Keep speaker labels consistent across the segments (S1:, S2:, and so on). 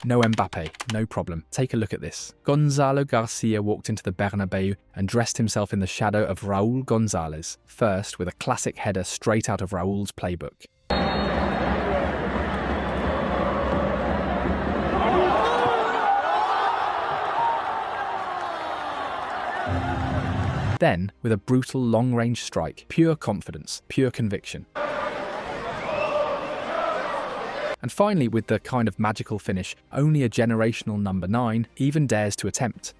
S1: No Mbappe, no problem. Take a look at this. Gonzalo García walked into the Bernabeu and dressed himself in the shadow of Raúl González, first with a classic header straight out of Raúl's playbook. Then, with a brutal long-range strike, pure confidence, pure conviction. And finally, with the kind of magical finish only a generational number 9 even dares to attempt.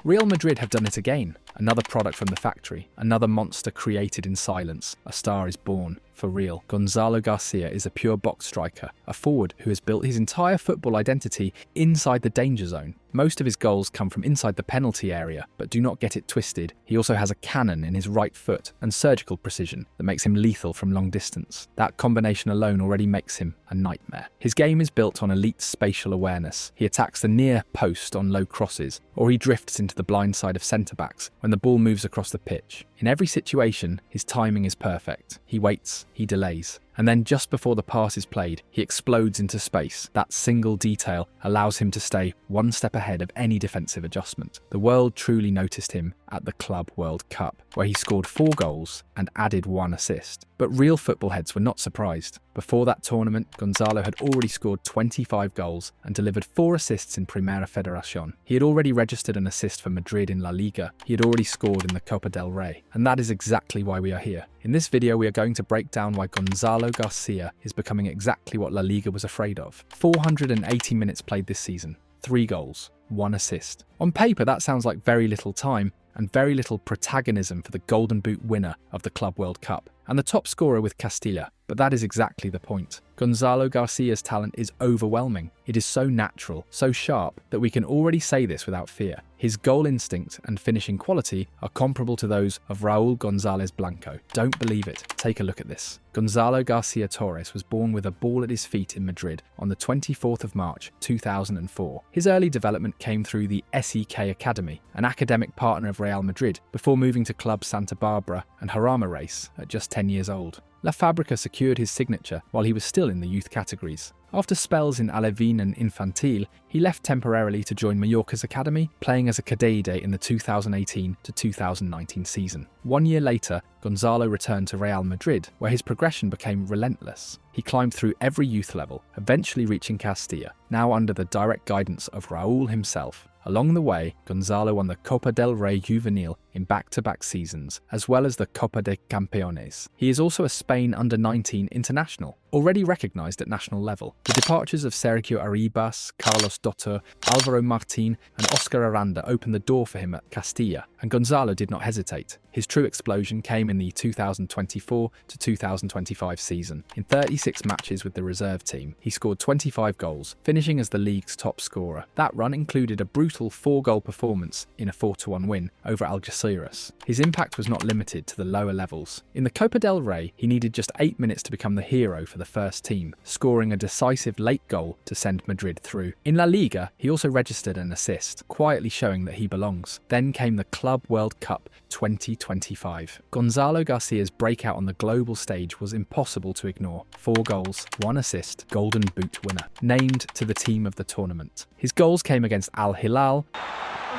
S1: Real Madrid have done it again. Another product from the factory, another monster created in silence. A star is born, for real. Gonzalo García is a pure box striker, a forward who has built his entire football identity inside the danger zone. Most of his goals come from inside the penalty area, but do not get it twisted. He also has a cannon in his right foot and surgical precision that makes him lethal from long distance. That combination alone already makes him a nightmare. His game is built on elite spatial awareness. He attacks the near post on low crosses, or he drifts into the blind side of centre-backs when the ball moves across the pitch. In every situation, his timing is perfect. He waits, he delays, and then just before the pass is played, he explodes into space. That single detail allows him to stay one step ahead of any defensive adjustment. The world truly noticed him at the Club World Cup, where he scored 4 goals and added 1 assist. But real football heads were not surprised. Before that tournament, Gonzalo had already scored 25 goals and delivered 4 assists in Primera Federación. He had already registered an assist for Madrid in La Liga. He had already scored in the Copa del Rey. And that is exactly why we are here. In this video, we are going to break down why Gonzalo García is becoming exactly what La Liga was afraid of. 480 minutes played this season, 3 goals, 1 assist. On paper, that sounds like very little time and very little protagonism for the Golden Boot winner of the Club World Cup and the top scorer with Castilla, but that is exactly the point. Gonzalo García's talent is overwhelming. It is so natural, so sharp, that we can already say this without fear. His goal instinct and finishing quality are comparable to those of Raúl González Blanco. Don't believe it? Take a look at this. Gonzalo García Torres was born with a ball at his feet in Madrid on the 24th of March 2004. His early development came through the SEK Academy, an academic partner of Real Madrid, before moving to Club Santa Barbara and Jarama Race at just 10 years old. La Fábrica secured his signature while he was still in the youth categories. After spells in Alevín and Infantil, he left temporarily to join Mallorca's academy, playing as a cadete in the 2018 to 2019 season. 1 year later, Gonzalo returned to Real Madrid, where his progression became relentless. He climbed through every youth level, eventually reaching Castilla, now under the direct guidance of Raúl himself. Along the way, Gonzalo won the Copa del Rey Juvenil in back-to-back seasons, as well as the Copa de Campeones. He is also a Spain under-19 international, already recognised at national level. The departures of Sergio Arribas, Carlos Dotter, Álvaro Martín and Oscar Aranda opened the door for him at Castilla, and Gonzalo did not hesitate. His true explosion came in the 2024 to 2025 season. In 36 matches with the reserve team, he scored 25 goals, finishing as the league's top scorer. That run included a brutal 4-goal performance in a 4-1 win over Algeciras. His impact was not limited to the lower levels. In the Copa del Rey, he needed just 8 minutes to become the hero for the first team, scoring a decisive late goal to send Madrid through. In La Liga, he also registered an assist, quietly showing that he belongs. Then came the Club World Cup 2025. Gonzalo García's breakout on the global stage was impossible to ignore. 4 goals, 1 assist, Golden Boot winner, named to the team of the tournament. His goals came against Al Hilal,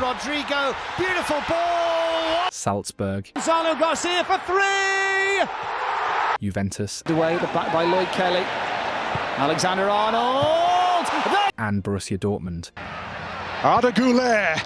S2: Rodrigo, beautiful ball!
S1: Salzburg,
S2: Gonzalo García for 3!
S1: Juventus,
S2: Away, the back by Lloyd Kelly. Alexander Arnold!
S1: and Borussia Dortmund.
S2: Arda Güler!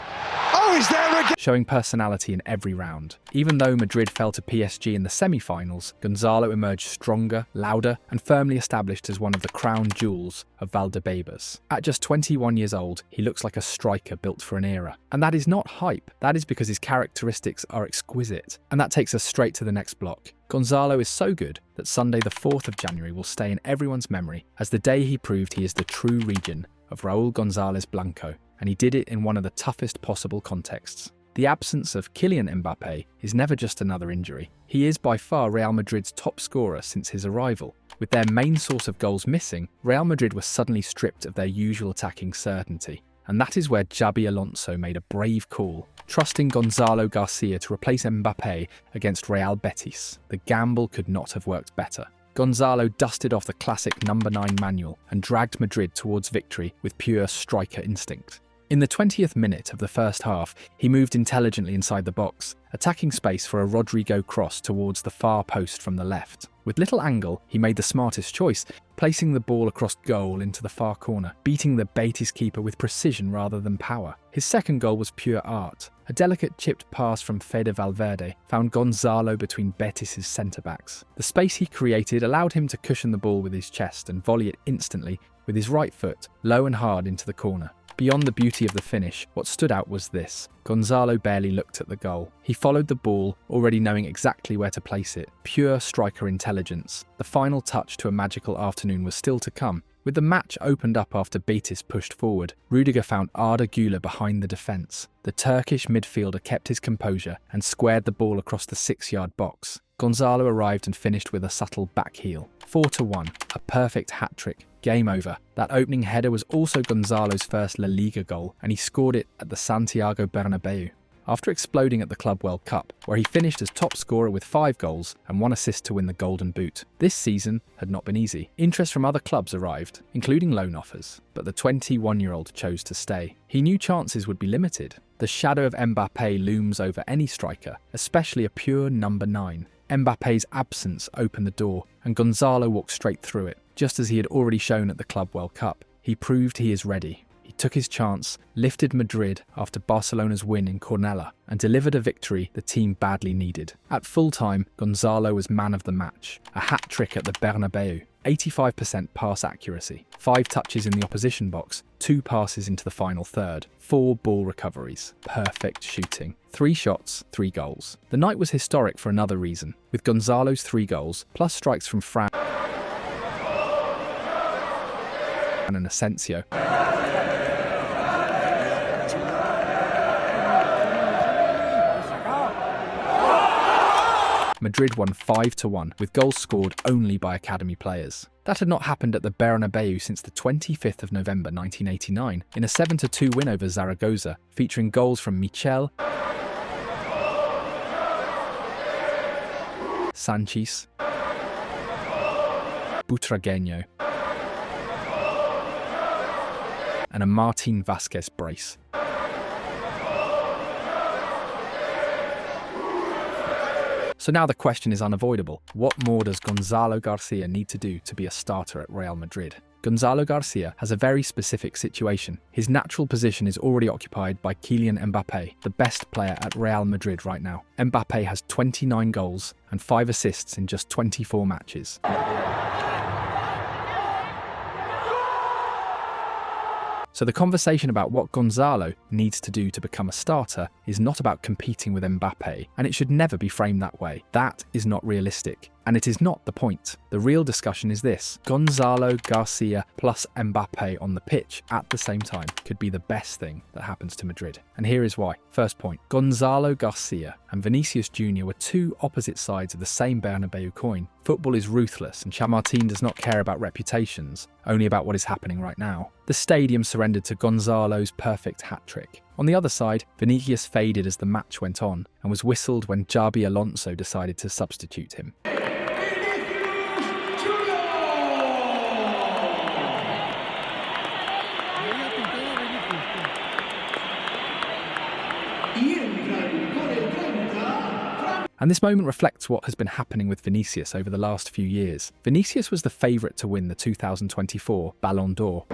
S2: Oh, he's there again!
S1: Showing personality in every round. Even though Madrid fell to PSG in the semi-finals, Gonzalo emerged stronger, louder, and firmly established as one of the crown jewels of Valdebebas. At just 21 years old, he looks like a striker built for an era. And that is not hype. That is because his characteristics are exquisite. And that takes us straight to the next block. Gonzalo is so good that Sunday the 4th of January will stay in everyone's memory as the day he proved he is the true region of Raúl González Blanco, and he did it in one of the toughest possible contexts. The absence of Kylian Mbappe is never just another injury. He is by far Real Madrid's top scorer since his arrival. With their main source of goals missing, Real Madrid were suddenly stripped of their usual attacking certainty. And that is where Xabi Alonso made a brave call, trusting Gonzalo García to replace Mbappe against Real Betis. The gamble could not have worked better. Gonzalo dusted off the classic number 9 manual and dragged Madrid towards victory with pure striker instinct. In the 20th minute of the first half, he moved intelligently inside the box, attacking space for a Rodrigo cross towards the far post from the left. With little angle, he made the smartest choice, placing the ball across goal into the far corner, beating the Betis keeper with precision rather than power. His second goal was pure art. A delicate chipped pass from Fede Valverde found Gonzalo between Betis' centre-backs. The space he created allowed him to cushion the ball with his chest and volley it instantly with his right foot, low and hard into the corner. Beyond the beauty of the finish, what stood out was this. Gonzalo barely looked at the goal. He followed the ball, already knowing exactly where to place it. Pure striker intelligence. The final touch to a magical afternoon was still to come. With the match opened up after Betis pushed forward, Rudiger found Arda Güler behind the defence. The Turkish midfielder kept his composure and squared the ball across the 6-yard box. Gonzalo arrived and finished with a subtle back heel. 4-1, a perfect hat-trick. Game over. That opening header was also Gonzalo's first La Liga goal, and he scored it at the Santiago Bernabeu. After exploding at the Club World Cup, where he finished as top scorer with 5 goals and 1 assist to win the Golden Boot. This season had not been easy. Interest from other clubs arrived, including loan offers, but the 21-year-old chose to stay. He knew chances would be limited. The shadow of Mbappé looms over any striker, especially a pure number 9. Mbappe's absence opened the door, and Gonzalo walked straight through it. Just as he had already shown at the Club World Cup, he proved he is ready. He took his chance, lifted Madrid after Barcelona's win in Cornellà, and delivered a victory the team badly needed. At full-time, Gonzalo was man of the match. A hat-trick at the Bernabeu, 85% pass accuracy, 5 touches in the opposition box, 2 passes into the final third, 4 ball recoveries, perfect shooting, 3 shots, 3 goals. The night was historic for another reason, with Gonzalo's 3 goals, plus strikes from Fran and Asensio. Madrid won 5-1, with goals scored only by academy players. That had not happened at the Bernabeu since the 25th of November 1989, in a 7-2 win over Zaragoza, featuring goals from Michel, Sanchez, Butragueño, and a Martín Vázquez brace. So now the question is unavoidable. What more does Gonzalo García need to do to be a starter at Real Madrid? Gonzalo García has a very specific situation. His natural position is already occupied by Kylian Mbappé, the best player at Real Madrid right now. Mbappé has 29 goals and 5 assists in just 24 matches. So the conversation about what Gonzalo needs to do to become a starter is not about competing with Mbappé, and it should never be framed that way. That is not realistic, and it is not the point. The real discussion is this: Gonzalo García plus Mbappé on the pitch at the same time could be the best thing that happens to Madrid. And here is why. First point, Gonzalo García and Vinicius Jr. were 2 opposite sides of the same Bernabeu coin. Football is ruthless, and Chamartín does not care about reputations, only about what is happening right now. The stadium surrendered to Gonzalo's perfect hat-trick. On the other side, Vinicius faded as the match went on, and was whistled when Xabi Alonso decided to substitute him. And this moment reflects what has been happening with Vinicius over the last few years. Vinicius was the favourite to win the 2024 Ballon d'Or.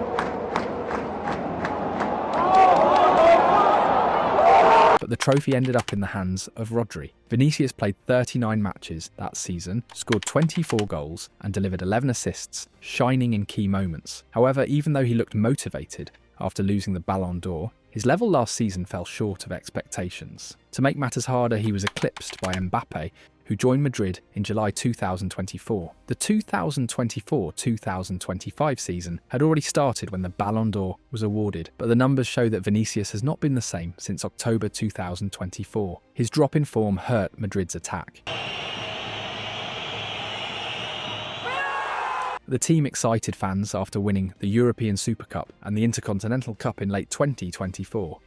S1: But the trophy ended up in the hands of Rodri. Vinicius played 39 matches that season, scored 24 goals and delivered 11 assists, shining in key moments. However, even though he looked motivated after losing the Ballon d'Or, his level last season fell short of expectations. To make matters harder, he was eclipsed by Mbappé, who joined Madrid in July 2024. The 2024-2025 season had already started when the Ballon d'Or was awarded, but the numbers show that Vinicius has not been the same since October 2024. His drop in form hurt Madrid's attack. The team excited fans after winning the European Super Cup and the Intercontinental Cup in late 2024.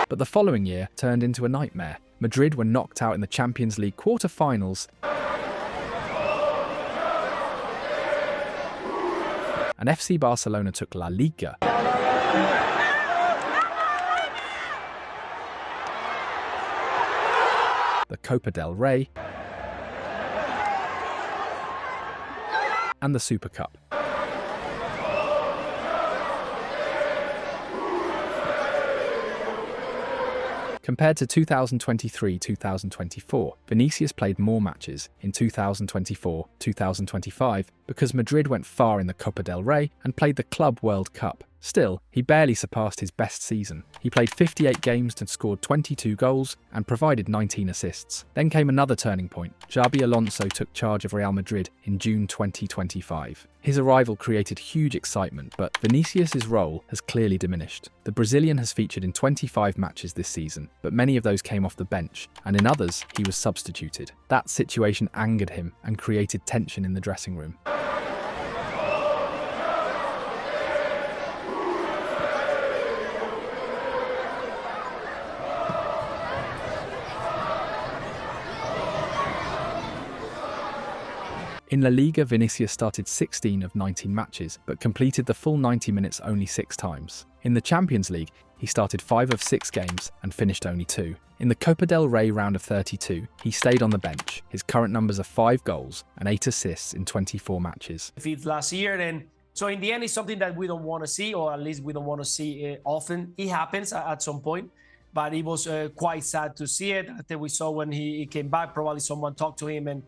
S1: But the following year turned into a nightmare. Madrid were knocked out in the Champions League quarter-finals and FC Barcelona took La Liga. The Copa del Rey, and the Super Cup. Compared to 2023-2024, Vinicius played more matches in 2024-2025 because Madrid went far in the Copa del Rey and played the Club World Cup. Still, he barely surpassed his best season. He played 58 games and scored 22 goals and provided 19 assists. Then came another turning point. Xabi Alonso took charge of Real Madrid in June 2025. His arrival created huge excitement, but Vinicius' role has clearly diminished. The Brazilian has featured in 25 matches this season, but many of those came off the bench, and in others, he was substituted. That situation angered him and created tension in the dressing room. In La Liga, Vinicius started 16 of 19 matches, but completed the full 90 minutes only 6 times. In the Champions League, he started 5 of 6 games and finished only 2. In the Copa del Rey round of 32, he stayed on the bench. His current numbers are 5 goals and 8 assists in 24 matches.
S3: Defeats last year, and so in the end, it's something that we don't want to see, or at least we don't want to see often. It happens at some point, but it was quite sad to see it. After we saw when he came back, probably someone talked to him and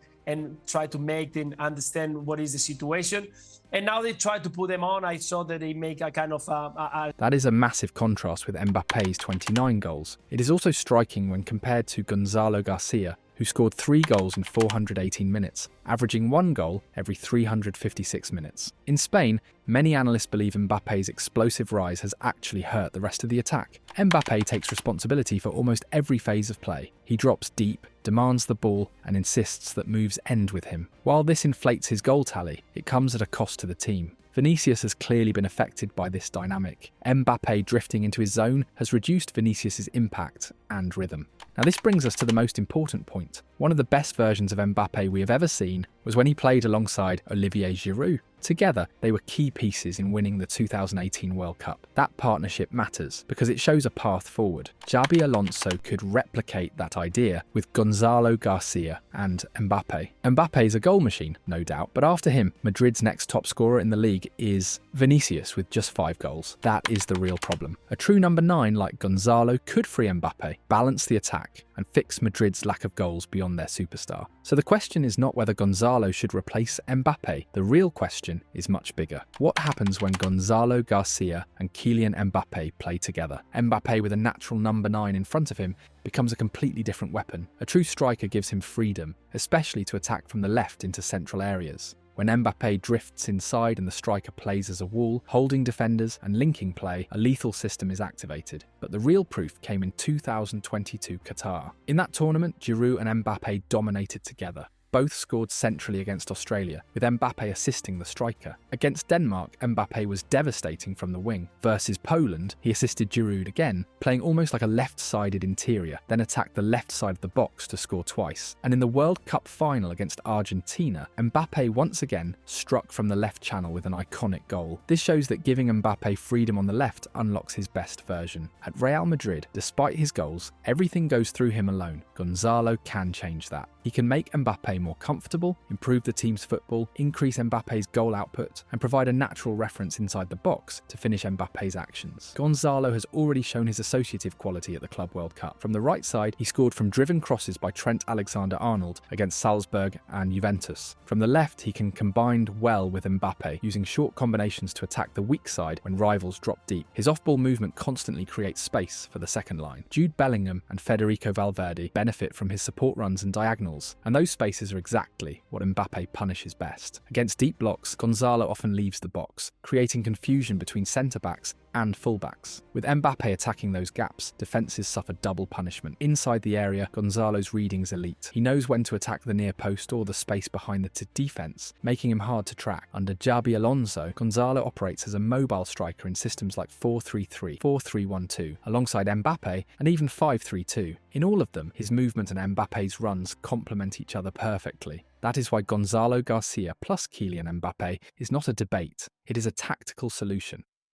S3: try to make them understand what is the situation. And now they try to put them on. I saw that they make a kind of
S1: That is a massive contrast with Mbappe's 29 goals. It is also striking when compared to Gonzalo García, who scored 3 goals in 418 minutes, averaging 1 goal every 356 minutes. In Spain, many analysts believe Mbappe's explosive rise has actually hurt the rest of the attack. Mbappe takes responsibility for almost every phase of play. He drops deep, demands the ball, and insists that moves end with him. While this inflates his goal tally, it comes at a cost to the team. Vinicius has clearly been affected by this dynamic. Mbappe drifting into his zone has reduced Vinicius' impact and rhythm. Now this brings us to the most important point. One of the best versions of Mbappe we have ever seen was when he played alongside Olivier Giroud. Together, they were key pieces in winning the 2018 World Cup. That partnership matters because it shows a path forward. Xabi Alonso could replicate that idea with Gonzalo García and Mbappe. Mbappe is a goal machine, no doubt, but after him, Madrid's next top scorer in the league is Vinicius with just 5 goals. That is the real problem. A true number 9 like Gonzalo could free Mbappe, balance the attack, and fix Madrid's lack of goals beyond their superstar. So the question is not whether Gonzalo should replace Mbappe. The real question is much bigger. What happens when Gonzalo García and Kylian Mbappe play together? Mbappe with a natural number 9 in front of him becomes a completely different weapon. A true striker gives him freedom, especially to attack from the left into central areas. When Mbappe drifts inside and the striker plays as a wall, holding defenders and linking play, a lethal system is activated. But the real proof came in 2022 Qatar. In that tournament, Giroud and Mbappe dominated together. Both scored centrally against Australia, with Mbappe assisting the striker. Against Denmark, Mbappe was devastating from the wing. Versus Poland, he assisted Giroud again, playing almost like a left-sided interior, then attacked the left side of the box to score twice. And in the World Cup final against Argentina, Mbappe once again struck from the left channel with an iconic goal. This shows that giving Mbappe freedom on the left unlocks his best version. At Real Madrid, despite his goals, everything goes through him alone. Gonzalo can change that. He can make Mbappe more comfortable, improve the team's football, increase Mbappe's goal output, and provide a natural reference inside the box to finish Mbappe's actions. Gonzalo has already shown his associative quality at the Club World Cup. From the right side, he scored from driven crosses by Trent Alexander-Arnold against Salzburg and Juventus. From the left, he can combine well with Mbappe, using short combinations to attack the weak side when rivals drop deep. His off-ball movement constantly creates space for the second line. Jude Bellingham and Federico Valverde benefit from his support runs and diagonals, and those spaces are exactly what Mbappe punishes best. Against deep blocks, Gonzalo often leaves the box, creating confusion between centre-backs and full-backs. With Mbappe attacking those gaps, defences suffer double punishment. Inside the area, Gonzalo's reading's elite. He knows when to attack the near post or the space behind the defence, making him hard to track. Under Xabi Alonso, Gonzalo operates as a mobile striker in systems like 4-3-3, 4-3-1-2, alongside Mbappe, and even 5-3-2. In all of them, his movement and Mbappe's runs complement each other perfectly. That is why Gonzalo Garcia plus Kylian Mbappe is not a debate, it is a tactical solution.